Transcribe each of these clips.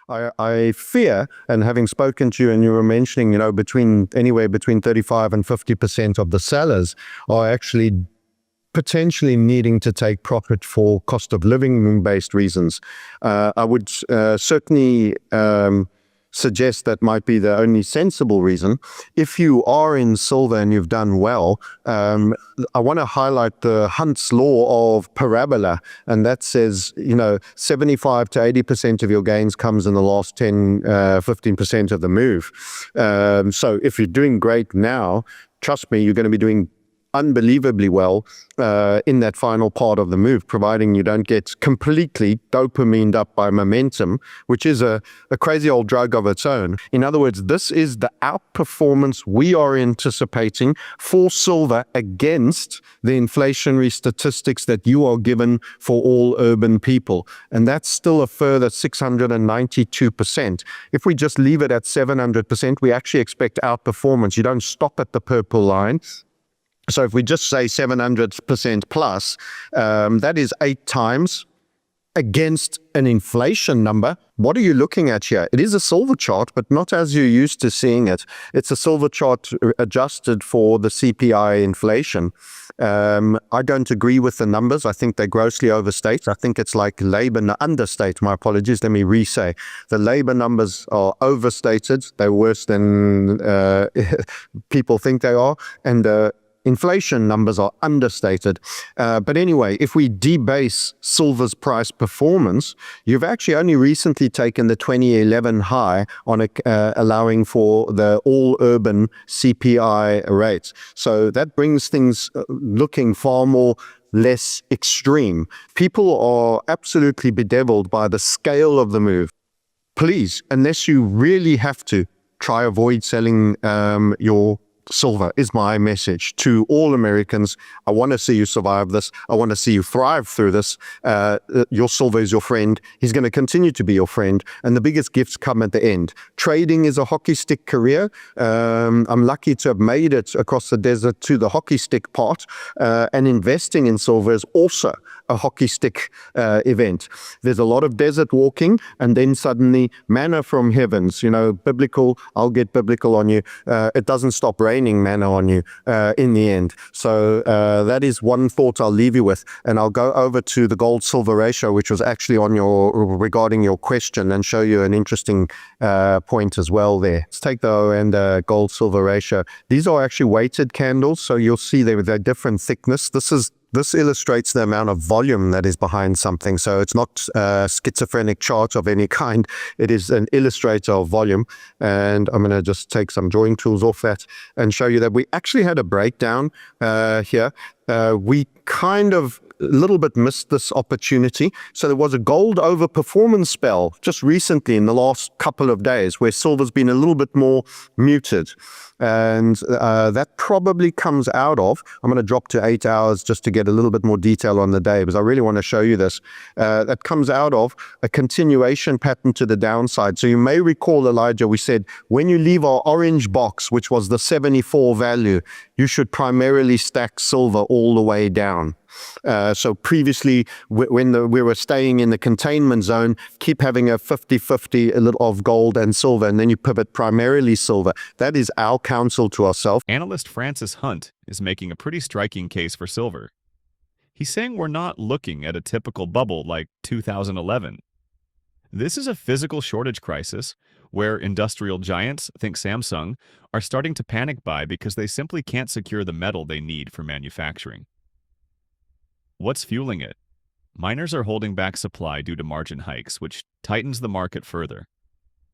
I fear, and having spoken to you, and you were mentioning, anywhere between 35 and 50% of the sellers are actually potentially needing to take profit for cost of living based reasons. I would certainly suggest that might be the only sensible reason. If you are in silver and you've done well, I want to highlight the Hunt's law of parabola, and that says 75 to 80% of your gains comes in the last 15% of the move. So if you're doing great now, trust me, you're going to be doing unbelievably well in that final part of the move, providing you don't get completely dopamined up by momentum, which is a crazy old drug of its own. In other words, this is the outperformance we are anticipating for silver against the inflationary statistics that you are given for all urban people. And that's still a further 692%. If we just leave it at 700%, we actually expect outperformance. You don't stop at the purple line. So if we just say 700% plus, that is 8 times against an inflation number. What are you looking at here? It is a silver chart, but not as you're used to seeing it. It's a silver chart adjusted for the CPI inflation. I don't agree with the numbers. I think they grossly overstate. I think it's like understate. My apologies. Let me re-say. The labor numbers are overstated. They're worse than people think they are. And inflation numbers are understated. But anyway, if we debase silver's price performance, you've actually only recently taken the 2011 high on allowing for the all urban CPI rates. So that brings things looking far more less extreme. People are absolutely bedeviled by the scale of the move. Please, unless you really have to, try avoid selling your silver is my message to all Americans. I want to see you survive this. I want to see you thrive through this. Your silver is your friend. He's going to continue to be your friend. And the biggest gifts come at the end. Trading is a hockey stick career. I'm lucky to have made it across the desert to the hockey stick part. And investing in silver is also a hockey stick event. There's a lot of desert walking, and then suddenly manna from heavens, biblical, I'll get biblical on you. It doesn't stop raining manna on you in the end. So that is one thought I'll leave you with. And I'll go over to the gold silver ratio, which was actually regarding your question, and show you an interesting point as well there. Let's take the O and gold silver ratio. These are actually weighted candles, so you'll see they're different thickness. This illustrates the amount of volume that is behind something. So it's not a schizophrenic chart of any kind. It is an illustrator of volume. And I'm going to just take some drawing tools off that and show you that we actually had a breakdown here. We kind of a little bit missed this opportunity. So there was a gold overperformance spell just recently in the last couple of days where silver's been a little bit more muted. And that probably comes out of, I'm going to drop to 8 hours just to get a little bit more detail on the day, because I really want to show you this. That comes out of a continuation pattern to the downside. So you may recall, Elijah, we said, when you leave our orange box, which was the 74 value, you should primarily stack silver all the way down. So previously, when we were staying in the containment zone, keep having a 50-50 a little of gold and silver, and then you pivot primarily silver. That is our counsel to ourselves. Analyst Francis Hunt is making a pretty striking case for silver. He's saying we're not looking at a typical bubble like 2011. This is a physical shortage crisis where industrial giants, think Samsung, are starting to panic buy because they simply can't secure the metal they need for manufacturing. What's fueling it? Miners are holding back supply due to margin hikes, which tightens the market further.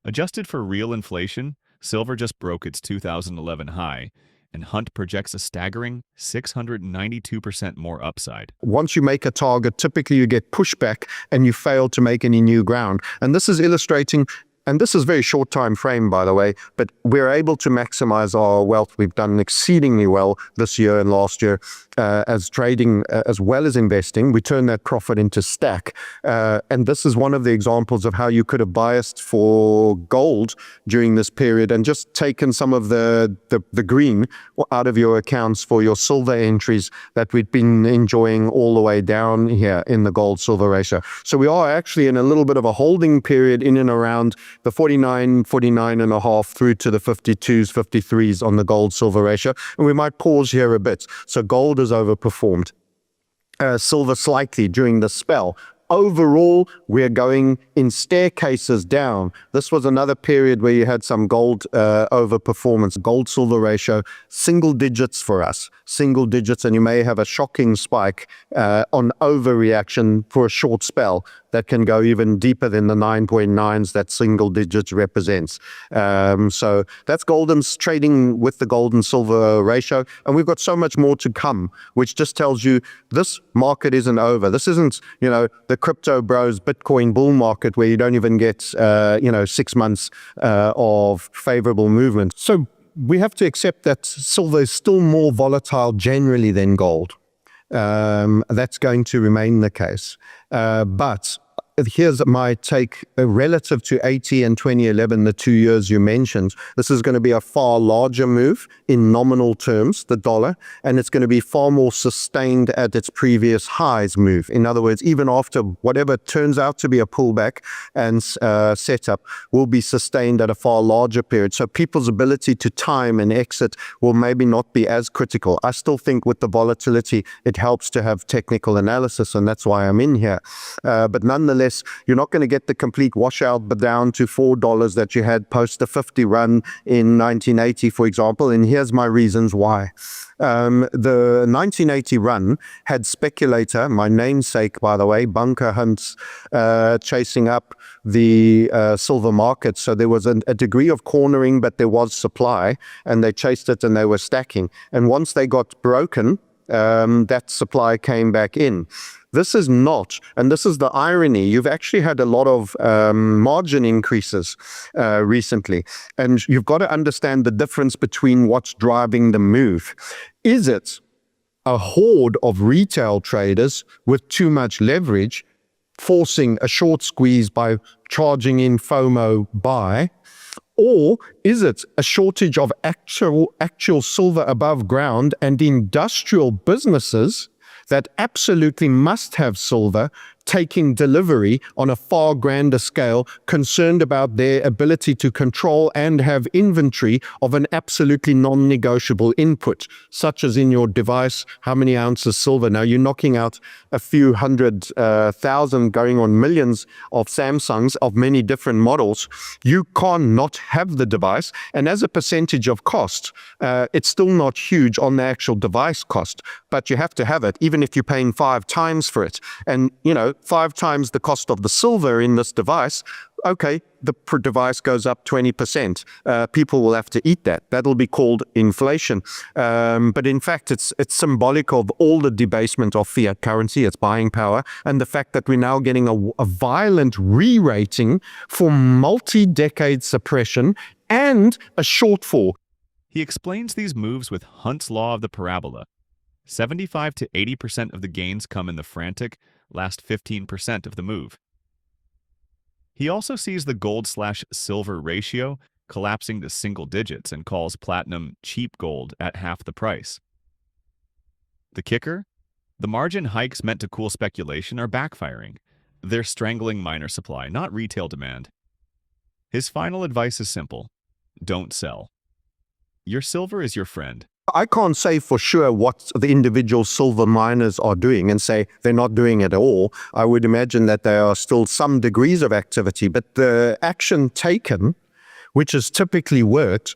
Adjusted for real inflation, silver just broke its 2011 high, and Hunt projects a staggering 692% more upside. Once you make a target, typically you get pushback and you fail to make any new ground. And this is illustrating, and this is very short time frame, by the way, but we're able to maximize our wealth. We've done exceedingly well this year and last year. as trading as well as investing. We turn that profit into stack. And this is one of the examples of how you could have biased for gold during this period and just taken some of the green out of your accounts for your silver entries that we've been enjoying all the way down here in the gold silver ratio. So we are actually in a little bit of a holding period in and around the 49 and a half through to the 52s, 53s on the gold silver ratio. And we might pause here a bit. So gold has overperformed. Silver slightly during the spell. Overall, we're going in staircases down. This was another period where you had some gold overperformance. Gold silver ratio, single digits for us, single digits, and you may have a shocking spike on overreaction for a short spell that can go even deeper than the 9.9s that single digits represents. So that's Goldman's trading with the gold and silver ratio. And we've got so much more to come, which just tells you this market isn't over. This isn't, the crypto bros Bitcoin bull market where you don't even get, 6 months of favorable movement. So we have to accept that silver is still more volatile generally than gold. That's going to remain the case. But here's my take relative to 80 and 2011, the 2 years you mentioned. This is going to be a far larger move in nominal terms, the dollar, and it's going to be far more sustained at its previous highs move. In other words, even after whatever turns out to be a pullback and setup will be sustained at a far larger period. So people's ability to time and exit will maybe not be as critical. I still think with the volatility, it helps to have technical analysis, and that's why I'm in here. But nonetheless, you're not going to get the complete washout but down to $4 that you had post the 50 run in 1980, for example. And here's my reasons why. The 1980 run had speculator, my namesake, by the way, bunker hunts, chasing up the silver market. So there was a degree of cornering, but there was supply, and they chased it and they were stacking. And once they got broken, that supply came back in. This is not, and this is the irony, you've actually had a lot of margin increases recently, and you've got to understand the difference between what's driving the move. Is it a horde of retail traders with too much leverage forcing a short squeeze by charging in FOMO buy? Or is it a shortage of actual silver above ground and industrial businesses that absolutely must have silver taking delivery on a far grander scale, concerned about their ability to control and have inventory of an absolutely non-negotiable input, such as in your device, how many ounces silver? Now you're knocking out a few 100,000 going on millions of Samsungs of many different models. You cannot have the device, and as a percentage of cost, it's still not huge on the actual device cost, but you have to have it, even if you're paying 5 times for it. And 5 times the cost of the silver in this device, okay, the device goes up 20%. People will have to eat that. That'll be called inflation. But in fact, it's symbolic of all the debasement of fiat currency, its buying power, and the fact that we're now getting a violent re-rating for multi-decade suppression and a shortfall. He explains these moves with Hunt's law of the parabola. 75 to 80% of the gains come in the frantic last 15% of the move. He also sees the gold/silver ratio collapsing to single digits and calls platinum cheap gold at half the price. The kicker? The margin hikes meant to cool speculation are backfiring. They're strangling miner supply, not retail demand. His final advice is simple: don't sell. Your silver is your friend. I can't say for sure what the individual silver miners are doing and say they're not doing it at all. I would imagine that there are still some degrees of activity, but the action taken, which has typically worked,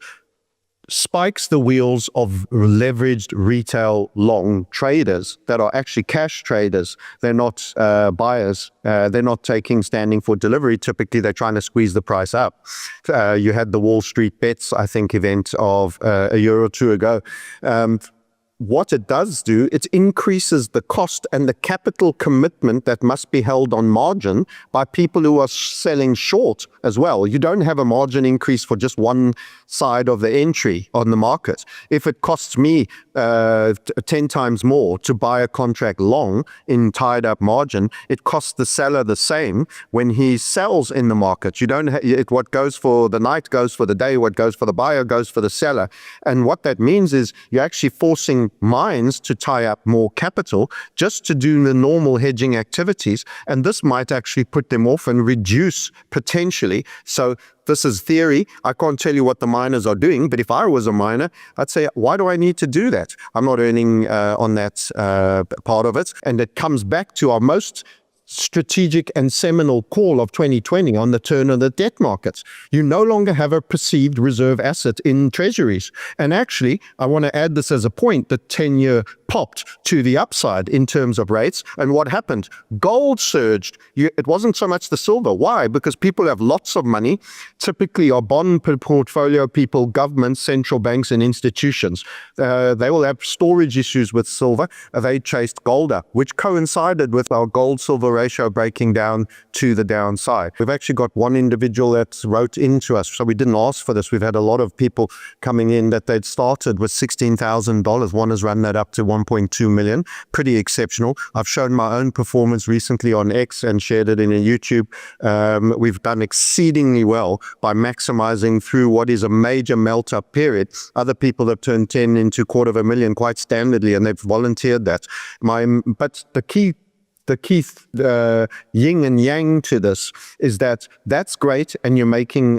spikes the wheels of leveraged retail long traders that are actually cash traders. They're not buyers. They're not standing for delivery. Typically, they're trying to squeeze the price up. You had the Wall Street Bets, I think, event of a year or two ago. what it does do, it increases the cost and the capital commitment that must be held on margin by people who are selling short as well. You don't have a margin increase for just one side of the entry on the market. If it costs me 10 times more to buy a contract long in tied up margin, it costs the seller the same when he sells in the market. You don't what goes for the night goes for the day, what goes for the buyer goes for the seller. And what that means is you're actually forcing mines to tie up more capital just to do the normal hedging activities. And this might actually put them off and reduce potentially. So this is theory. I can't tell you what the miners are doing, but if I was a miner, I'd say, why do I need to do that? I'm not earning on that part of it. And it comes back to our most strategic and seminal call of 2020 on the turn of the debt markets. You no longer have a perceived reserve asset in treasuries. And actually, I want to add this as a point, the 10-year popped to the upside in terms of rates. And what happened? Gold surged. It wasn't so much the silver. Why? Because people have lots of money, typically are bond portfolio people, governments, central banks, and institutions. They will have storage issues with silver. They chased gold up, which coincided with our gold-silver ratio breaking down to the downside. We've actually got one individual that wrote into us, so we didn't ask for this. We've had a lot of people coming in that they'd started with $16,000. One has run that up to 1.2 million. Pretty exceptional. I've shown my own performance recently on X and shared it in a YouTube. We've done exceedingly well by maximizing through what is a major melt-up period. Other people have turned 10 into $250,000 quite standardly, and they've volunteered that. But the key yin and yang to this is that's great and you're making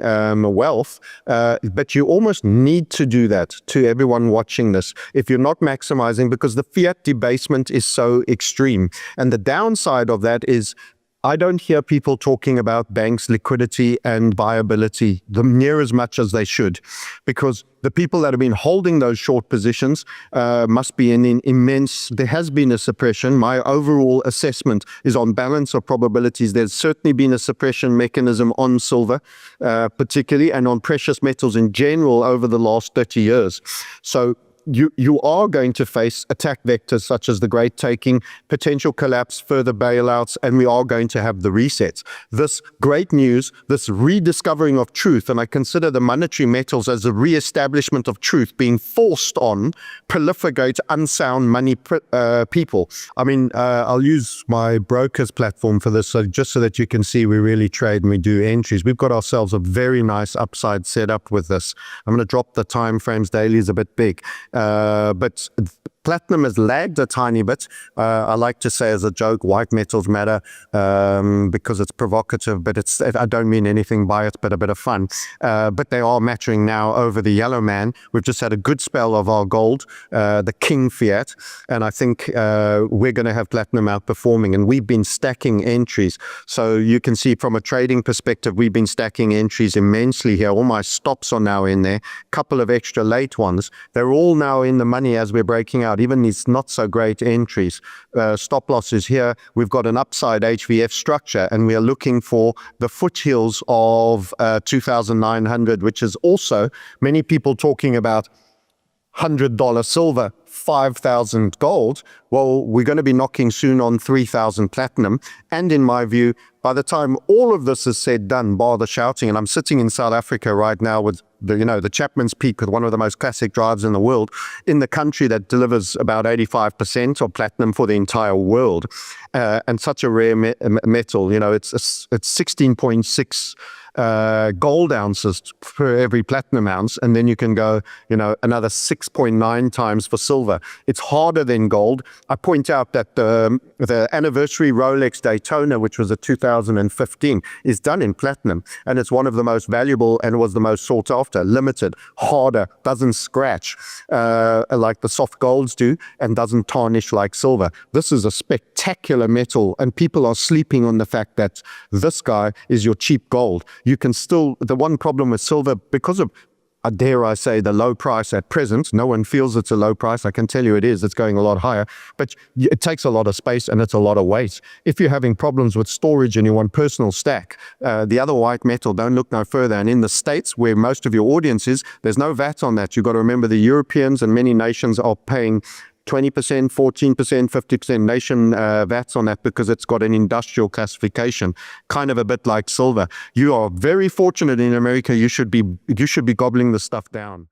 wealth, but you almost need to do that to everyone watching this if you're not maximizing, because the fiat debasement is so extreme. And the downside of that is I don't hear people talking about banks' liquidity and viability near as much as they should, because the people that have been holding those short positions must be in immense. There has been a suppression. My overall assessment is on balance of probabilities. There's certainly been a suppression mechanism on silver, particularly, and on precious metals in general over the last 30 years. So you are going to face attack vectors such as the great taking, potential collapse, further bailouts, and we are going to have the resets. This great news, this rediscovering of truth, and I consider the monetary metals as a reestablishment of truth being forced on proliferate unsound money people. I mean, I'll use my broker's platform for this, so just so that you can see we really trade and we do entries. We've got ourselves a very nice upside set up with this. I'm going to drop the time frames. Daily is a bit big. But platinum has lagged a tiny bit. I like to say as a joke, white metals matter because it's provocative, but I don't mean anything by it, but a bit of fun. But they are matching now over the yellow man. We've just had a good spell of our gold, the king fiat, and I think we're going to have platinum outperforming, and we've been stacking entries. So you can see from a trading perspective, we've been stacking entries immensely here. All my stops are now in there, couple of extra late ones. They're all now in the money as we're breaking out, even these not so great entries. Stop losses here. We've got an upside HVF structure, and we are looking for the foothills of 2,900, which is also many people talking about $100 silver, 5,000 gold. Well, we're going to be knocking soon on 3,000 platinum. And in my view, by the time all of this is said, done, bar the shouting, and I'm sitting in South Africa right now with the Chapman's Peak, with one of the most classic drives in the world, in the country that delivers about 85% of platinum for the entire world, and such a rare metal. It's 16.6 gold ounces per every platinum ounce, and then you can go another 6.9 times for silver. It's harder than gold. I point out that the anniversary Rolex Daytona, which was a 2015, is done in platinum, and it's one of the most valuable and was the most sought after. Limited, harder, doesn't scratch like the soft golds do, and doesn't tarnish like silver. This is a spectacular metal, and people are sleeping on the fact that this guy is your cheap gold. You can still, the one problem with silver, because of, dare I say, the low price at present, no one feels it's a low price. I can tell you it is. It's going a lot higher, but it takes a lot of space and it's a lot of weight. If you're having problems with storage and you want personal stack, the other white metal, don't look no further. And in the States, where most of your audience is, there's no VAT on that. You've got to remember the Europeans and many nations are paying 20%, 14%, 50% nation VATs on that because it's got an industrial classification, kind of a bit like silver. You are very fortunate in America. You should be gobbling the stuff down.